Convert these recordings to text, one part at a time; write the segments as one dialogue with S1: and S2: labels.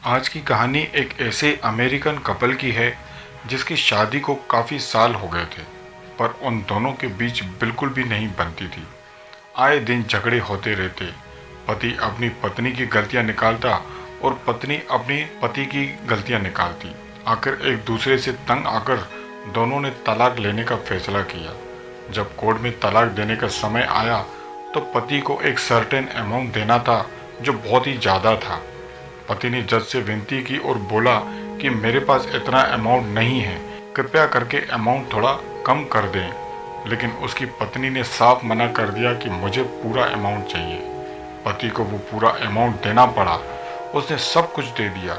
S1: आज की कहानी एक ऐसे अमेरिकन कपल की है जिसकी शादी को काफ़ी साल हो गए थे, पर उन दोनों के बीच बिल्कुल भी नहीं बनती थी। आए दिन झगड़े होते रहते। पति अपनी पत्नी की गलतियां निकालता और पत्नी अपनी पति की गलतियां निकालती। आखिर एक दूसरे से तंग आकर दोनों ने तलाक लेने का फैसला किया। जब कोर्ट में तलाक देने का समय आया तो पति को एक सर्टेन अमाउंट देना था जो बहुत ही ज़्यादा था। पति ने जज से विनती की और बोला कि मेरे पास इतना अमाउंट नहीं है, कृपया करके अमाउंट थोड़ा कम कर दें। लेकिन उसकी पत्नी ने साफ मना कर दिया कि मुझे पूरा अमाउंट चाहिए। पति को वो पूरा अमाउंट देना पड़ा। उसने सब कुछ दे दिया।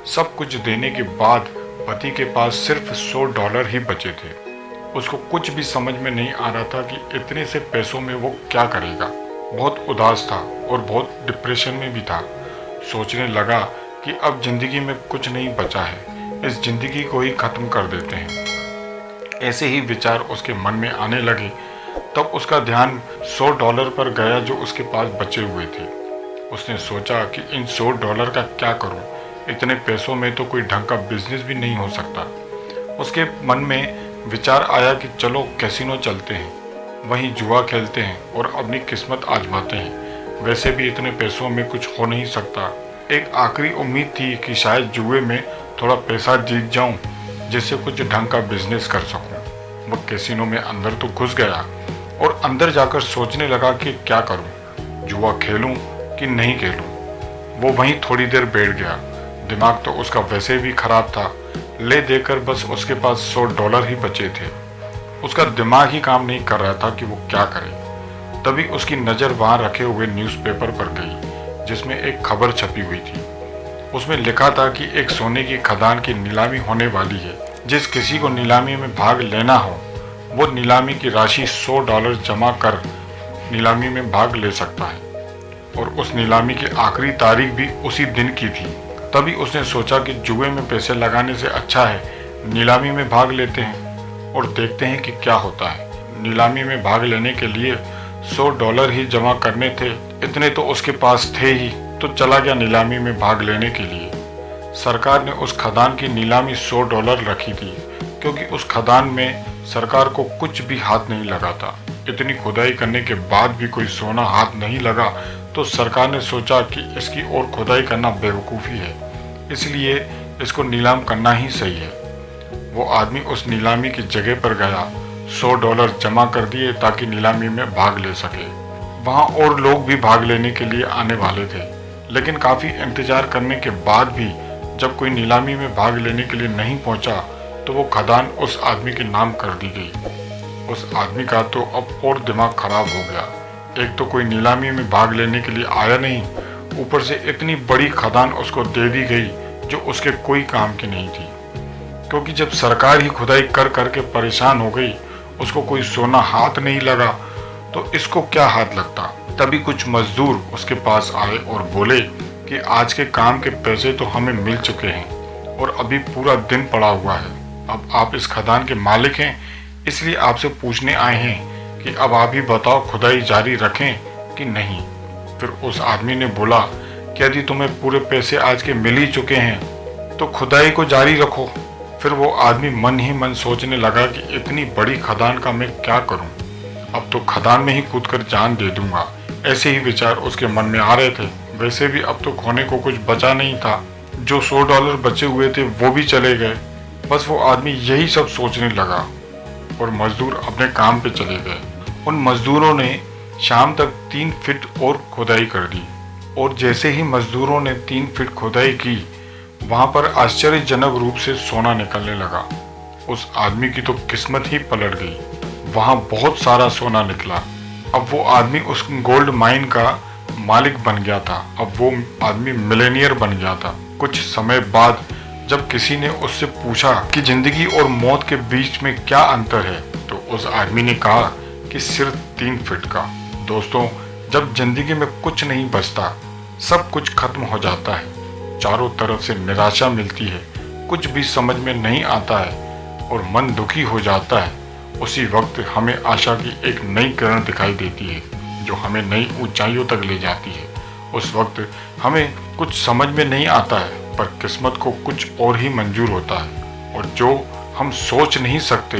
S1: सब कुछ देने के बाद पति के पास सिर्फ $100 ही बचे थे। उसको कुछ भी समझ में नहीं आ रहा था कि इतने से पैसों में वो क्या करेगा। बहुत उदास था और बहुत डिप्रेशन में भी था। सोचने लगा कि अब जिंदगी में कुछ नहीं बचा है, इस जिंदगी को ही खत्म कर देते हैं। ऐसे ही विचार उसके मन में आने लगे। तब उसका ध्यान $100 पर गया जो उसके पास बचे हुए थे। उसने सोचा कि इन $100 का क्या करूं? इतने पैसों में तो कोई ढंग का बिजनेस भी नहीं हो सकता। उसके मन में विचार आया कि चलो कैसीनो चलते हैं, वहीं जुआ खेलते हैं और अपनी किस्मत आजमाते हैं। वैसे भी इतने पैसों में कुछ हो नहीं सकता। एक आखिरी उम्मीद थी कि शायद जुए में थोड़ा पैसा जीत जाऊं, जिससे कुछ ढंग का बिजनेस कर सकूं। वह कैसीनो में अंदर तो घुस गया और अंदर जाकर सोचने लगा कि क्या करूं, जुआ खेलूं कि नहीं खेलूं। वो वहीं थोड़ी देर बैठ गया। दिमाग तो उसका वैसे भी खराब था। ले देकर बस उसके पास $100 ही बचे थे। उसका दिमाग ही काम नहीं कर रहा था कि वो क्या करे। तभी उसकी नज़र वहां रखे हुए न्यूज़पेपर पर गई, जिसमें एक खबर छपी हुई थी। उसमें लिखा था कि एक सोने की खदान की नीलामी होने वाली है। जिस किसी को नीलामी में भाग लेना हो वो नीलामी की राशि $100 जमा कर नीलामी में भाग ले सकता है। और उस नीलामी की आखिरी तारीख भी उसी दिन की थी। तभी उसने सोचा कि जुए में पैसे लगाने से अच्छा है नीलामी में भाग लेते हैं और देखते हैं कि क्या होता है। नीलामी में भाग लेने के लिए $100 ही जमा करने थे। इतने तो उसके पास थे ही, तो चला गया नीलामी में भाग लेने के लिए। सरकार ने उस खदान की नीलामी $100 रखी थी, क्योंकि उस खदान में सरकार को कुछ भी हाथ नहीं लगा था। इतनी खुदाई करने के बाद भी कोई सोना हाथ नहीं लगा, तो सरकार ने सोचा कि इसकी और खुदाई करना बेवकूफ़ी है, इसलिए इसको नीलाम करना ही सही है। वो आदमी उस नीलामी की जगह पर गया, $100 जमा कर दिए ताकि नीलामी में भाग ले सके। वहाँ और लोग भी भाग लेने के लिए आने वाले थे, लेकिन काफ़ी इंतजार करने के बाद भी जब कोई नीलामी में भाग लेने के लिए नहीं पहुँचा तो वो खदान उस आदमी के नाम कर दी गई। उस आदमी का तो अब और दिमाग खराब हो गया। एक तो कोई नीलामी में भाग लेने के लिए आया नहीं, ऊपर से इतनी बड़ी खदान उसको दे दी गई जो उसके कोई काम की नहीं थी। क्योंकि जब सरकार ही खुदाई कर करके परेशान हो गई, उसको कोई सोना हाथ नहीं लगा, तो इसको क्या हाथ लगता। तभी कुछ मजदूर उसके पास आए और बोले कि आज के काम के पैसे तो हमें मिल चुके हैं और अभी पूरा दिन पड़ा हुआ है। अब आप इस खदान के मालिक हैं, इसलिए आपसे पूछने आए हैं कि अब आप ही बताओ खुदाई जारी रखें कि नहीं। फिर उस आदमी ने बोला कि यदि तुम्हें पूरे पैसे आज के मिल ही चुके हैं तो खुदाई को जारी रखो। फिर वो आदमी मन ही मन सोचने लगा कि इतनी बड़ी खदान का मैं क्या करूं, अब तो खदान में ही कूदकर जान दे दूंगा। ऐसे ही विचार उसके मन में आ रहे थे। वैसे भी अब तो खोने को कुछ बचा नहीं था। जो $100 बचे हुए थे वो भी चले गए। बस वो आदमी यही सब सोचने लगा और मजदूर अपने काम पे चले गए। उन मजदूरों ने शाम तक 3 फीट और खुदाई कर दी और जैसे ही मजदूरों ने 3 फीट खुदाई की, वहां पर आश्चर्यजनक रूप से सोना निकलने लगा। उस आदमी की तो किस्मत ही पलट गई। वहां बहुत सारा सोना निकला। अब वो आदमी उस गोल्ड माइन का मालिक बन गया था। अब वो आदमी मिलेनियर बन गया था। कुछ समय बाद जब किसी ने उससे पूछा कि जिंदगी और मौत के बीच में क्या अंतर है, तो उस आदमी ने कहा कि सिर्फ 3 फीट का। दोस्तों, जब जिंदगी में कुछ नहीं बचता, सब कुछ खत्म हो जाता है, चारों तरफ से निराशा मिलती है, कुछ भी समझ में नहीं आता है और मन दुखी हो जाता है, उसी वक्त हमें आशा की एक नई किरण दिखाई देती है जो हमें नई ऊंचाइयों तक ले जाती है। उस वक्त हमें कुछ समझ में नहीं आता है, पर किस्मत को कुछ और ही मंजूर होता है और जो हम सोच नहीं सकते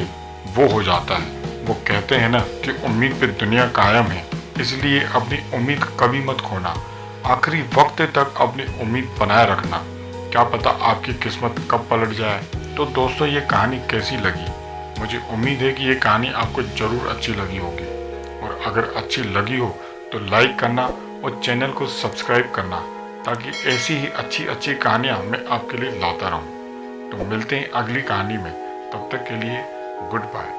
S1: वो हो जाता है। वो कहते हैं ना कि उम्मीद पे दुनिया कायम है, इसलिए अपनी उम्मीद कभी मत खोना। आखिरी वक्त तक अपनी उम्मीद बनाए रखना, क्या पता आपकी किस्मत कब पलट जाए। तो दोस्तों, ये कहानी कैसी लगी? मुझे उम्मीद है कि ये कहानी आपको ज़रूर अच्छी लगी होगी, और अगर अच्छी लगी हो तो लाइक करना और चैनल को सब्सक्राइब करना, ताकि ऐसी ही अच्छी अच्छी कहानियाँ मैं आपके लिए लाता रहूँ। तो मिलते हैं अगली कहानी में, तब तक के लिए गुड बाय।